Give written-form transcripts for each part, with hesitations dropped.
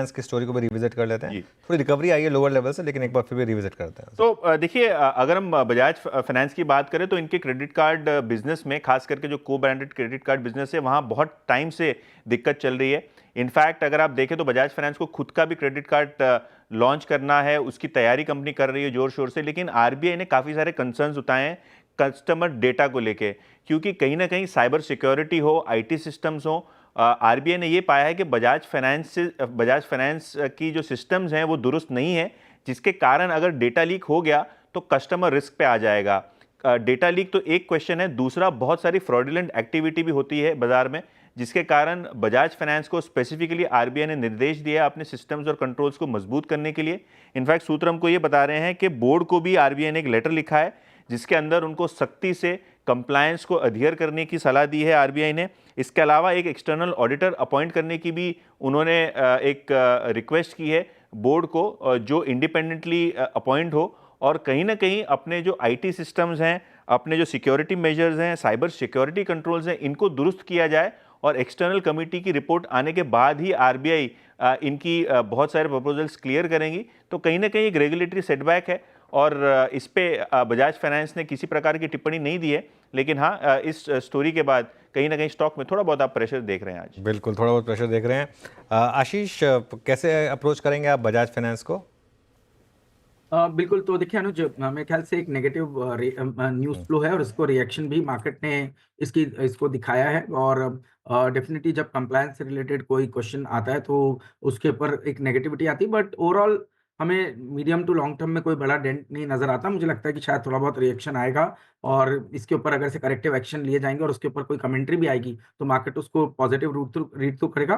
Finance की story को भी रिविजिट कर लेते हैं। जी। थोड़ी रिकवरी आई है लोअर लेवल से, लेकिन एक बार फिर भी रिविजिट करते हैं। तो देखिए, अगर हम बजाज फाइनेंस की बात करें तो इनके क्रेडिट कार्ड बिजनेस में, खास करके जो को ब्रांडेड क्रेडिट कार्ड बिजनेस है, वहाँ बहुत टाइम से दिक्कत चल रही है। इनफैक्ट अगर आप देखें तो बजाज फाइनेंस को खुद का भी क्रेडिट कार्ड लॉन्च करना है, उसकी तैयारी कंपनी कर रही है जोर शोर से, लेकिन आरबीआई ने काफ़ी सारे कंसर्न्स उठाए हैं कस्टमर डेटा को लेके, क्योंकि कहीं ना कहीं साइबर सिक्योरिटी हो, आईटी सिस्टम्स हो। आरबीआई ने ये पाया है कि बजाज फाइनेंस की जो सिस्टम्स हैं वो दुरुस्त नहीं है, जिसके कारण अगर डेटा लीक हो गया तो कस्टमर रिस्क पे आ जाएगा। डेटा लीक तो एक क्वेश्चन है, दूसरा बहुत सारी फ्रॉडुलेंट एक्टिविटी भी होती है बाजार में, जिसके कारण बजाज फाइनेंस को स्पेसिफिकली आरबीआई ने निर्देश दिया अपने सिस्टम्स और कंट्रोल्स को मजबूत करने के लिए। इनफैक्ट सूत्र हमको ये बता रहे हैं कि बोर्ड को भी आरबीआई ने एक लेटर लिखा है, जिसके अंदर उनको सख्ती से कंप्लायंस को अध्ययर करने की सलाह दी है आरबीआई ने। इसके अलावा एक एक्सटर्नल ऑडिटर अपॉइंट करने की भी उन्होंने एक रिक्वेस्ट की है बोर्ड को, जो इंडिपेंडेंटली अपॉइंट हो और कहीं ना कहीं अपने जो आईटी सिस्टम्स हैं, अपने जो सिक्योरिटी मेजर्स हैं, साइबर सिक्योरिटी कंट्रोल्स हैं, इनको दुरुस्त किया जाए। और एक्सटर्नल कमेटी की रिपोर्ट आने के बाद ही आरबीआई इनकी बहुत सारे प्रपोजल्स क्लियर करेंगी। तो कहीं ना कहीं एक रेगुलेटरी सेटबैक है और इस पे बजाज फाइनेंस ने किसी प्रकार की टिप्पणी नहीं दी है, लेकिन हाँ, इस स्टोरी के बाद कहीं ना कहीं स्टॉक में थोड़ा बहुत आप प्रेशर देख रहे हैं आज। बिल्कुल, थोड़ा बहुत प्रेशर देख रहे हैं। आशीष, कैसे अप्रोच करेंगे आप बजाज फाइनेंस को? बिल्कुल, तो देखिए अनुज, मेरे ख्याल से एक नेगेटिव न्यूज़ फ्लो है और इसको रिएक्शन भी मार्केट ने इसको दिखाया है। और डेफिनेटली जब कंप्लायंस से रिलेटेड कोई क्वेश्चन आता है तो उसके ऊपर एक नेगेटिविटी आती है, बट ओवरऑल हमें मीडियम टू लॉन्ग टर्म में कोई बड़ा डेंट नहीं नज़र आता। मुझे लगता है कि शायद थोड़ा बहुत रिएक्शन आएगा और इसके ऊपर अगर से करेक्टिव एक्शन लिए जाएँगे और उसके ऊपर कोई कमेंट्री भी आएगी तो मार्केट उसको पॉजिटिव रीड तो करेगा।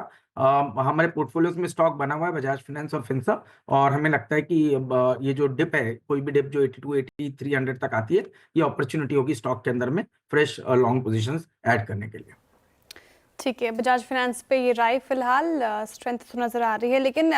हमारे पोर्टफोलियोज़ में स्टॉक बना हुआ है बजाज फाइनेंस और फिनसा, और हमें लगता है कि अब ये जो डिप है, कोई भी डिप जो 82-8300 तक आती है, ये अपॉर्चुनिटी होगी स्टॉक के अंदर में फ्रेश लॉन्ग पोजीशंस ऐड करने के लिए। ठीक है, बजाज फाइनेंस पे ये राय फिलहाल स्ट्रेंथ तो नजर आ रही है, लेकिन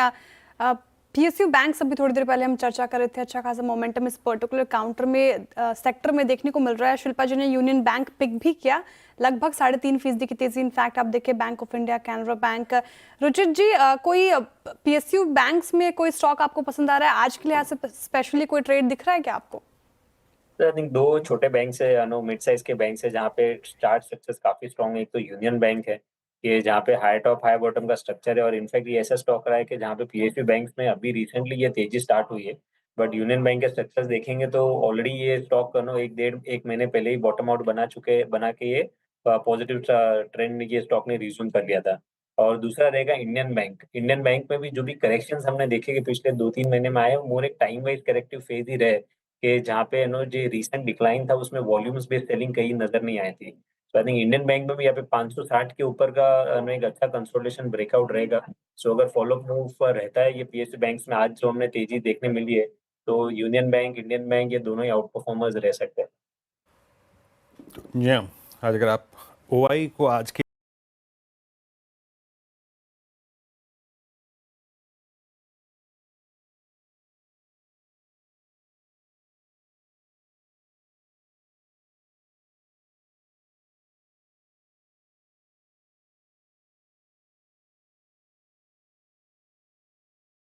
पीएसयू बैंक अभी थोड़ी देर पहले हम चर्चा कर रहे थे, अच्छा खासा मोमेंटम इस पर्टिकुलर काउंटर में सेक्टर में देखने को मिल रहा है। शिल्पा जी ने यूनियन बैंक पिक भी किया, लगभग 3.5% की तेजी। इनफैक्ट आप देखिए bank of India, Canara bank. Ruchit ji, कोई पीएसयू बैंक्स में कोई स्टॉक आपको पसंद आ रहा है आज के लिहाज से, स्पेशली कोई ट्रेड दिख रहा है क्या आपको? आई थिंक दो छोटे बैंक है, मिड साइज के बैंक है जहाँ पे चार्ट स्ट्रक्चर्स काफी स्ट्रॉन्ग है। एक तो यूनियन बैंक है कि जहाँ पे हाई टॉप हाई बॉटम का स्ट्रक्चर है, और इनफैक्ट ये ऐसा स्टॉक रहा है कि जहाँ पे पीएसयू बैंक्स में अभी रिसेंटली ये तेजी स्टार्ट हुई है। बट यूनियन बैंक के स्ट्रक्चर्स देखेंगे तो ऑलरेडी ये स्टॉक एक महीने पहले ही बॉटम आउट बना के ये पॉजिटिव ट्रेंड ये स्टॉक ने रिज्यूम कर लिया था। और दूसरा रहेगा इंडियन बैंक में भी जो भी करेक्शंस हमने देखे कि पिछले 2-3 महीने में आए, मोर एक टाइम वाइज करेक्टिव फेज ही रहे कि जहाँ पे जो रिसेंट डिक्लाइन था उसमें वॉल्यूम्स बेस्ड सेलिंग कहीं नजर नहीं आई थी। तो आई थिंक इंडियन बैंक में भी यहाँ पे 560 के ऊपर का एक अच्छा कंसोलिडेशन ब्रेकआउट रहेगा। सो अगर फॉलो मूव रहता है ये पीएसयू बैंक्स में आज जो हमने तेजी देखने मिली है, तो यूनियन बैंक, इंडियन बैंक, ये दोनों ही आउट परफॉर्मर्स रह सकते हैं। आज अगर आप ओआई को आज के